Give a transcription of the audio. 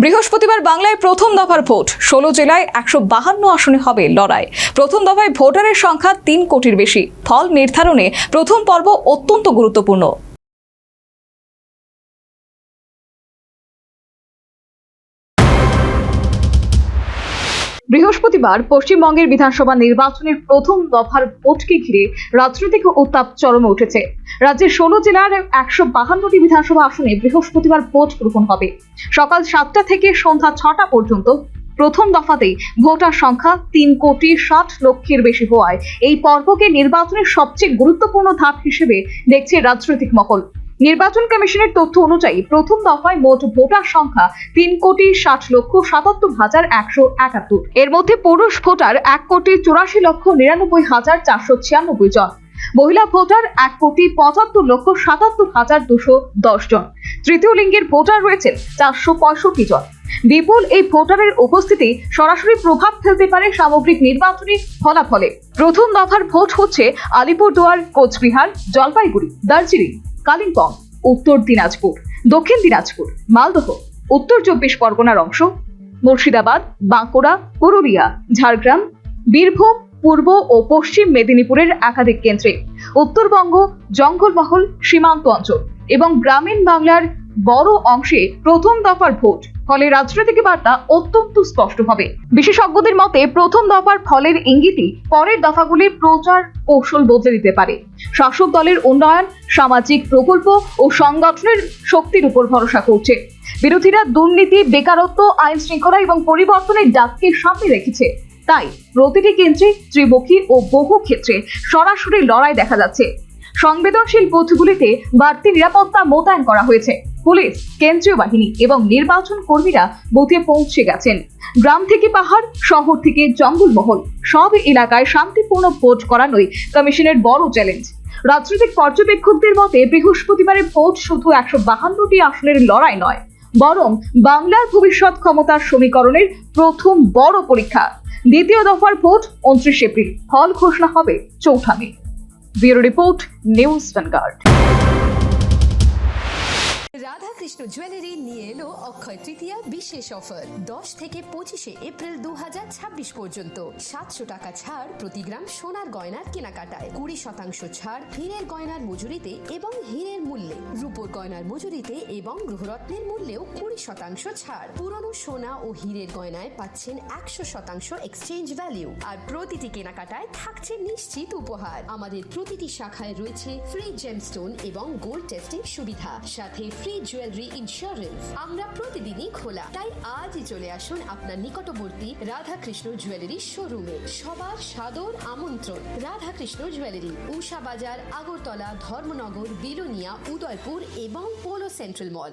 বৃহস্পতিবার বাংলায় প্রথম দফার ভোট 16 জেলায় 152 আসনে হবে লড়াই। প্রথম দফায় ভোটারের সংখ্যা 3 কোটির বেশি। ফল নির্ধারণে প্রথম পর্ব অত্যন্ত গুরুত্বপূর্ণ। বৃহস্পতিবার পশ্চিমবঙ্গের বিধানসভা নির্বাচনের প্রথম দফার ভোটকে ঘিরে রাজনৈতিক উত্তাপ চরমে উঠেছে। রাজ্যের 16 জেলার 152টি বিধানসভা আসনে বৃহস্পতিবার ভোট গ্রহণ হবে। সকাল 7টা থেকে সন্ধ্যা 6টা পর্যন্ত প্রথম দফাতেই ভোটার সংখ্যা 3,60,00,000-এর বেশি হওয়ায় এই পর্বকে নির্বাচনের সবচেয়ে গুরুত্বপূর্ণ ধাপ হিসেবে দেখছে রাজনৈতিক মহল। নির্বাচন কমিশনের তথ্য অনুযায়ী প্রথম দফায় মোট ভোটার সংখ্যা 3,60,77,171। এর মধ্যে পুরুষ ভোটার 1,84,99,496 জন, মহিলা ভোটার 1,75,77,210 জন, তৃতীয় লিঙ্গের ভোটার রয়েছেন 465 জন। বিপুল এই ভোটারের উপস্থিতি সরাসরি প্রভাব ফেলতে পারে সামগ্রিক নির্বাচনী ফলাফলে। প্রথম দফার ভোট হচ্ছে আলিপুরদুয়ার, কোচবিহার, জলপাইগুড়ি, দার্জিলিং, কালিম্পং, উত্তর দিনাজপুর, দক্ষিণ দিনাজপুর, মালদহ, উত্তর 24 পরগনার অংশ, মুর্শিদাবাদ, বাঁকুড়া, পুরুলিয়া, ঝাড়গ্রাম, বীরভূম, পূর্ব ও পশ্চিম মেদিনীপুরের একাধিক কেন্দ্রে, উত্তরবঙ্গ, জঙ্গলমহল, সীমান্ত অঞ্চল এবং গ্রামীণ বাংলার বড় অংশে প্রথম দফার ভোট। ফলে রাজনৈতিক বার্তা অত্যন্ত স্পষ্ট হবে। বিশেষজ্ঞদের মতে প্রথম দফার ফলের ইঙ্গিতই পরের দফাগুলির প্রচার কৌশল বদলে দিতে পারে। শাসক দলের উন্নয়ন, সামাজিক প্রকল্প ও সংগঠনের শক্তির উপর ভরসা করছে। বিরোধীরা দুর্নীতি, বেকারত্ব, আইন শৃঙ্খলা এবং পরিবর্তনের ডাককে সামনে রেখেছে। তাই প্রতিটি কেন্দ্রে ত্রিমুখী ও বহু ক্ষেত্রে সরাসরি লড়াই দেখা যাচ্ছে। সংবেদনশীল বুথগুলিতে বাড়তি নিরাপত্তা মোতায়েন করা হয়েছে। পুলিশ, কেন্দ্রীয় বাহিনী এবং নির্বাচন কর্মীরা বুথে পৌঁছে গেছেন। গ্রাম থেকে পাহাড়, শহর থেকে জঙ্গলমহল, সব এলাকায় শান্তিপূর্ণ ভোট করানোই কমিশনের বড় চ্যালেঞ্জ। রাজনৈতিক পর্যবেক্ষকদের মতে বৃহস্পতিবারের ভোট শুধু 152টি আসনের লড়াই নয়, বরং বাংলার ভবিষ্যৎ ক্ষমতার সমীকরণের প্রথম বড় পরীক্ষা। দ্বিতীয় দফার ভোট 29 এপ্রিল, ফল ঘোষণা হবে 4 মে। Bureau report, news Vanguard. Radhakrishna jewellery নিয়ে এলো অক্ষয় তৃতীয়া বিশেষ অফার। 10 থেকে 25 এপ্রিল 2026 পর্যন্ত 700 টাকা ছাড় প্রতি গ্রাম সোনার গয়নার কেনাকাটায়, 20% ছাড় হীরের গয়নার মজুরিতে এবং হীরের মূল্যে, রূপোর গয়নার মজুরিতে এবং গ্রহরত্নের মূল্যেও 20% ছাড়। পুরনো সোনা ও হীরের গয়নায় পাচ্ছেন 100% এক্সচেঞ্জ ভ্যালিউ, আর প্রতিটি কেনাকাটায় থাকছে নিশ্চিত উপহার। আমাদের প্রতিটি শাখায় রয়েছে ফ্রি জেমস্টোন এবং গোল্ড টেস্টিং সুবিধা, সাথে ফ্রি জুয়েলারি ইন্স্যুরেন্স। আমরা প্রতিদিনই খোলা, তাই আজই চলে আসুন আপনার নিকটবর্তী রাধাকৃষ্ণ জুয়েলারি শোরুমে। সবার সাদর আমন্ত্রণ। রাধাকৃষ্ণ জুয়েলারি, উষা বাজার, আগরতলা, ধর্মনগর, বিলোনিয়া, উদয়পুর এবং পোলো সেন্ট্রাল মল।